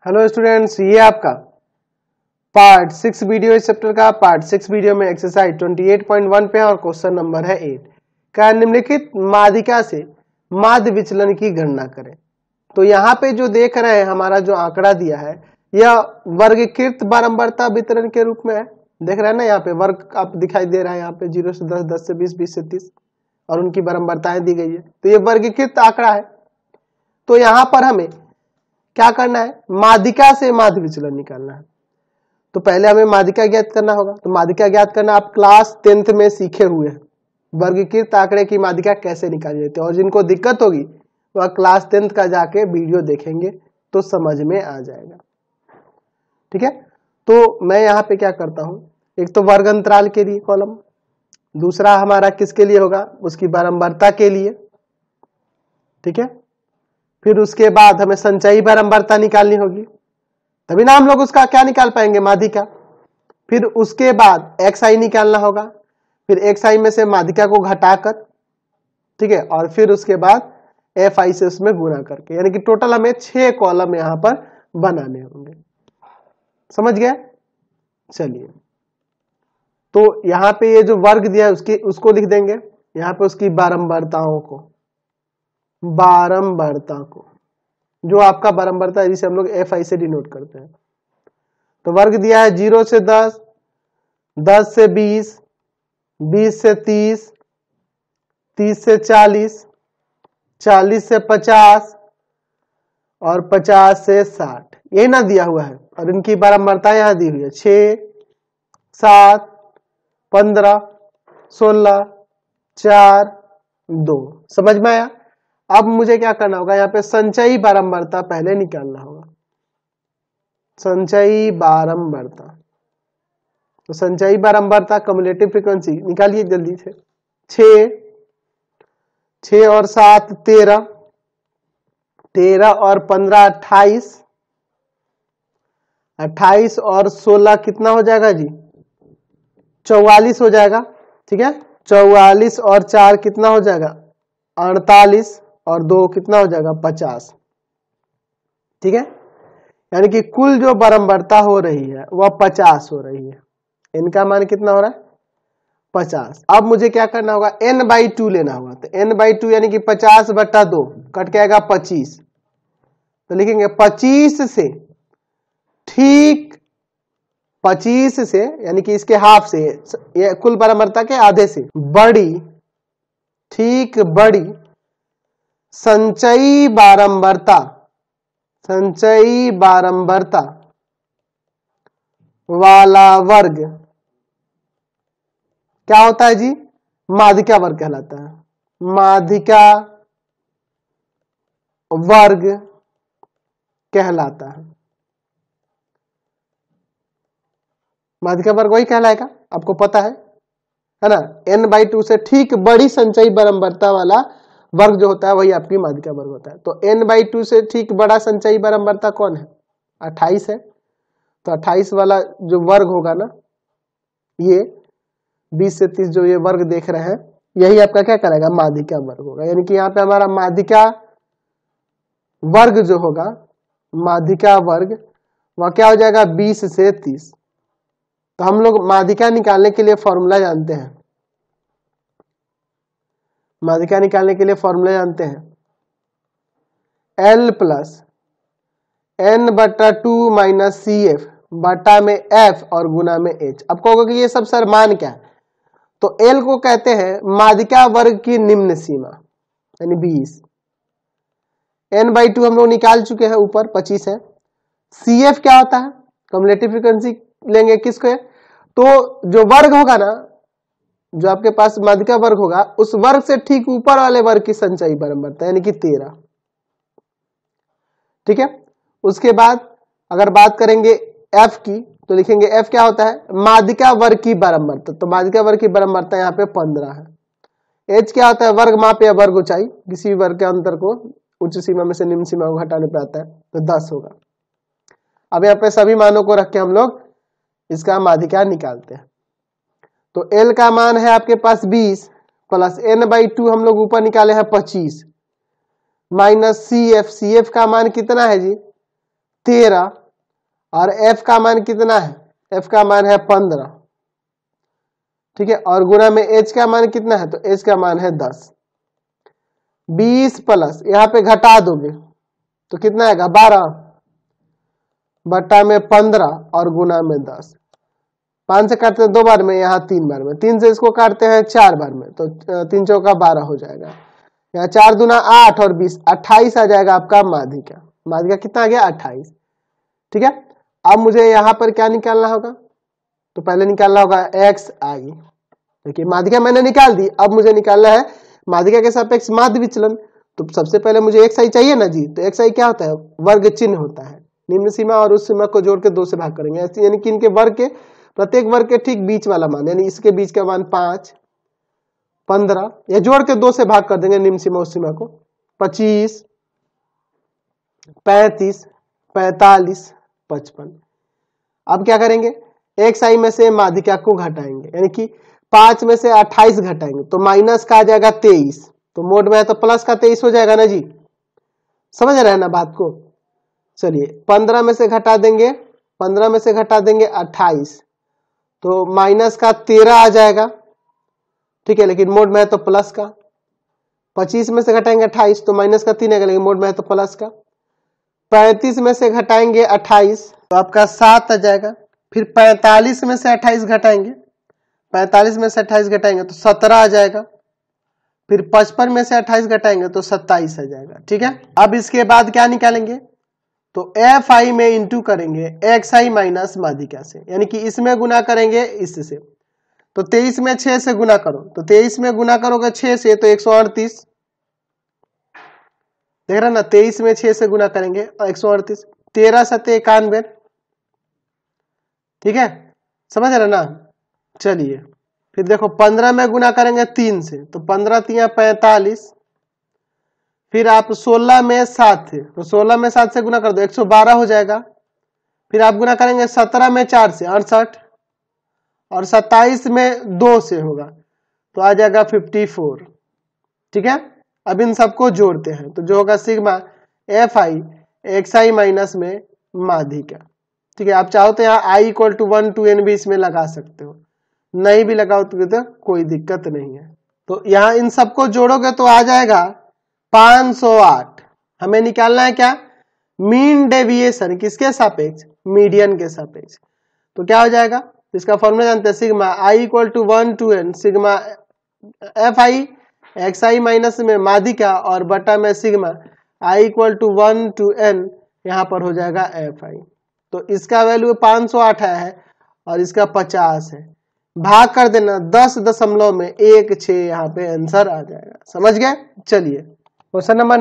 Hello students, ये आपका part 6 video इस चैप्टर का। पार्ट 6 वीडियो में एक्सरसाइज 28.1 पे है और क्वेश्चन नंबर है 8 का निम्नलिखित माध्यिका से माध्य विचलन की गणना करें। तो यहाँ पे जो देख रहे हैं हमारा जो आंकड़ा दिया है यह वर्गीकृत बारंबारता वितरण के रूप में है। देख रहे हैं ना, यहाँ पे वर्ग आप दिखाई दे रहा है, यहाँ पे 0 से 10, 10 से 20, 20 से 30 और उनकी बारंबारताएं दी गई है। तो ये वर्गीकृत आंकड़ा है। तो यहाँ पर हमें क्या करना है, माध्यिका से माध्य विचलन निकालना है। तो पहले हमें माध्यिका ज्ञात करना होगा। तो माध्यिका ज्ञात करना आप क्लास 10th में सीखे हुए हैं, वर्गीकृत आंकड़े की माध्यिका कैसे निकाली जाती है। और जिनको दिक्कत होगी वह क्लास 10th का जाके वीडियो देखेंगे तो समझ में आ जाएगा। ठीक है, तो मैं यहाँ पे क्या करता हूँ, एक तो वर्ग अंतराल के लिए कॉलम, दूसरा हमारा किसके लिए होगा, उसकी बारंबारता के लिए। ठीक है, फिर उसके बाद हमें संचयी बारंबारता निकालनी होगी, तभी ना हम लोग उसका क्या निकाल पाएंगे, माध्यिका। फिर उसके बाद xi निकालना होगा, फिर xi में से माध्यिका को घटाकर, ठीक है, और फिर उसके बाद fi से उसमें गुणा करके, यानी कि टोटल हमें 6 कॉलम यहां पर बनाने होंगे। समझ गए? चलिए, तो यहां पे ये जो वर्ग दिया है उसको लिख देंगे यहां पे, उसकी बारंबारताओं को, बारंबारता को, जो आपका बारंबारता है जिसे हम लोग fi से डिनोट करते हैं। तो वर्ग दिया है 0 से 10, 10 से 20, 20 से 30, 30 से 40, 40 से 50 और 50 से 60, यही ना दिया हुआ है। और इनकी बारंबारता यहां दी हुई है 6, 7, 15, 16, 4, 2। समझ में आया? अब मुझे क्या करना होगा, यहाँ पे संचयी बारंबारता पहले निकालना होगा, संचयी बारंबारता। तो संचयी बारंबारता कम्युलेटिव फ्रीक्वेंसी निकालिए जल्दी से। 6 और 7 13, 13 और 15 28, 28 और 16 कितना हो जाएगा जी, 44 हो जाएगा। ठीक है, 44 और 4 कितना हो जाएगा, 48 और 2 कितना हो जाएगा, 50। ठीक है, यानी कि कुल जो बारंबारता हो रही है वह 50 हो रही है। इनका मान कितना हो रहा है, 50। अब मुझे क्या करना होगा, n/2 लेना होगा। तो n/2 यानी कि 50/2 कट के आएगा 25। तो लिखेंगे 25 से ठीक, 25 से यानी कि इसके हाफ से, ये कुल बारंबारता के आधे से बड़ी, ठीक बड़ी संचयी बारंबारता, संचयी बारंबारता वाला वर्ग क्या होता है जी, माध्यिका वर्ग कहलाता है। माध्यिका वर्ग कहलाता है। माध्यिका वर्ग वही कहलाएगा, आपको पता है ना। n/2 से ठीक बड़ी संचयी बारंबारता वाला वर्ग जो होता है वही आपकी माध्यिका वर्ग होता है। तो n/2 से ठीक बड़ा संचयी बारंबारता कौन है, 28 है। तो 28 वाला जो वर्ग होगा ना, ये 20 से 30 जो ये वर्ग देख रहे हैं, यही आपका क्या करेगा, माध्यिका वर्ग होगा। यानी कि यहाँ पे हमारा माध्यिका वर्ग जो होगा, माध्यिका वर्ग वह क्या हो जाएगा, 20 से 30। तो हम लोग माध्यिका निकालने के लिए फॉर्मूला जानते हैं, माध्यिका निकालने के लिए फॉर्मूला जानते हैं, L plus n/2 minus CF बटा में F और गुना में H। अब कहोगे कि ये सब सर मान क्या है, तो L को कहते हैं माध्यिका वर्ग की निम्न सीमा, यानी 20। n/2 हम लोग निकाल चुके हैं, ऊपर 25 है। CF क्या होता है, कम्युलेटिव फ्रीक्वेंसी लेंगे किसको, तो जो वर्ग होगा ना, जो आपके पास माध्यिका वर्ग होगा, उस वर्ग से ठीक ऊपर वाले वर्ग की संचयी बारंबारता, यानी कि 13। ठीक है, उसके बाद अगर बात करेंगे F की, तो लिखेंगे F क्या होता है, माध्यिका वर्ग की बारंबारता। तो माध्यिका वर्ग की बारंबारता यहाँ पे 15 है। H क्या होता है, वर्ग माप या वर्ग ऊंचाई, किसी वर्ग के अंतर को उच्च सीमा में से निम्न सीमा को घटाने पे आता है, तो 10 होगा। अब यहाँ पे सभी मानों को रख के हम लोग इसका माध्यिका निकालते हैं। तो L का मान है आपके पास 20 प्लस n/2 हम लोग ऊपर निकाले हैं 25 माइनस CF, CF का मान कितना है जी, 13 और f का मान कितना है, f का मान है 15, ठीक है, और गुना में h का मान कितना है, तो h का मान है 10। 20 प्लस यहाँ पे घटा दोगे तो कितना आएगा 12 बट्टा में 15 और गुना में 10। 5 से काटते हैं 2 बार में, यहाँ 3 बार में, 3 से इसको काटते हैं 4 बार में, तो 3 चौका 12 हो जाएगा। यहाँ 4 दूना 8 और 20 28 आ जाएगा आपका माध्यिका। माध्यिका कितना आ गया 28, ठीक है। अब मुझे यहाँ पर क्या निकालना होगा, तो पहले निकालना होगा एक्स आई। देखिए माध्यिका मैंने निकाल दी, अब मुझे निकालना है माध्यिका के सापेक्ष माध्य विचलन। तो सबसे पहले मुझे एक्स आई चाहिए ना जी, तो एक्स आई क्या होता है, वर्ग चिन्ह होता है। निम्न सीमा और उस सीमा को जोड़ के 2 से भाग करेंगे, यानी कि इनके वर्ग के प्रत्येक वर्ग के ठीक बीच वाला मान, यानी इसके बीच का मान 5 15, या जोड़ के 2 से भाग कर देंगे निम्न सीमा उस सीमा को। 25 35 45 55। अब क्या करेंगे, एक्स आई में से माध्यिका को घटाएंगे, यानी कि 5 में से 28 घटाएंगे तो माइनस का आ जाएगा 23, तो मोड में है तो प्लस का 23 हो जाएगा ना जी, समझ रहे हैं ना बात को। चलिए 15 में से घटा देंगे, 15 में से घटा देंगे 28, तो माइनस का 13 आ जाएगा, ठीक है, लेकिन मोड में है तो प्लस का। 25 में से घटाएंगे 28 तो माइनस का 3 आएगा, लेकिन मोड में है तो प्लस का। 35 में से घटाएंगे 28 तो आपका 7 आ जाएगा। फिर 45 में से 28 घटाएंगे, 45 में से 28 घटाएंगे तो 17 आ जाएगा। फिर 55 में से 28 घटाएंगे तो 27 आ जाएगा, ठीक है। अब इसके बाद क्या निकालेंगे, तो एफ आई में इंटू करेंगे एक्स आई माइनस माध्यिका से, यानी कि इसमें गुना करेंगे इससे। तो 23 में 6 से गुना करो, तो 23 में गुना करोगे 6 से तो 138, देख रहे ना, 23 में 6 से गुना करेंगे 138, 13 7 91, ठीक है, समझ रहे ना। चलिए फिर देखो 15 में गुना करेंगे 3 से, तो 15 3 45। फिर आप 16 में 7 है, तो 16 में 7 से गुना कर दो 112 हो जाएगा। फिर आप गुना करेंगे 17 में 4 से 68, और 27 में 2 से होगा तो आ जाएगा 54, ठीक है। अब इन सबको जोड़ते हैं तो जो होगा sigma F I X I minus में माध्यिका, ठीक है। आप चाहो तो यहाँ आई इक्वल टू 1 to n भी इसमें लगा सकते हो, नहीं भी लगाओ तो कोई दिक्कत नहीं है। तो यहाँ इन सबको जोड़ोगे तो आ जाएगा 508। हमें निकालना है क्या, मीन डेविएशन, किसके सापेक्ष, मीडियन के सापेक्ष। तो क्या हो जाएगा, इसका फॉर्मूला जानते हैं, sigma I equal to 1 to n sigma F I X I minus में माध्यिका और बटा में sigma I equal to 1 to n, यहाँ पर हो जाएगा एफ आई। तो इसका वैल्यू 508 है और इसका 50 है, भाग कर देना 10.16 यहाँ पे आंसर आ जाएगा, समझ गए। चलिए क्वेश्चन नंबर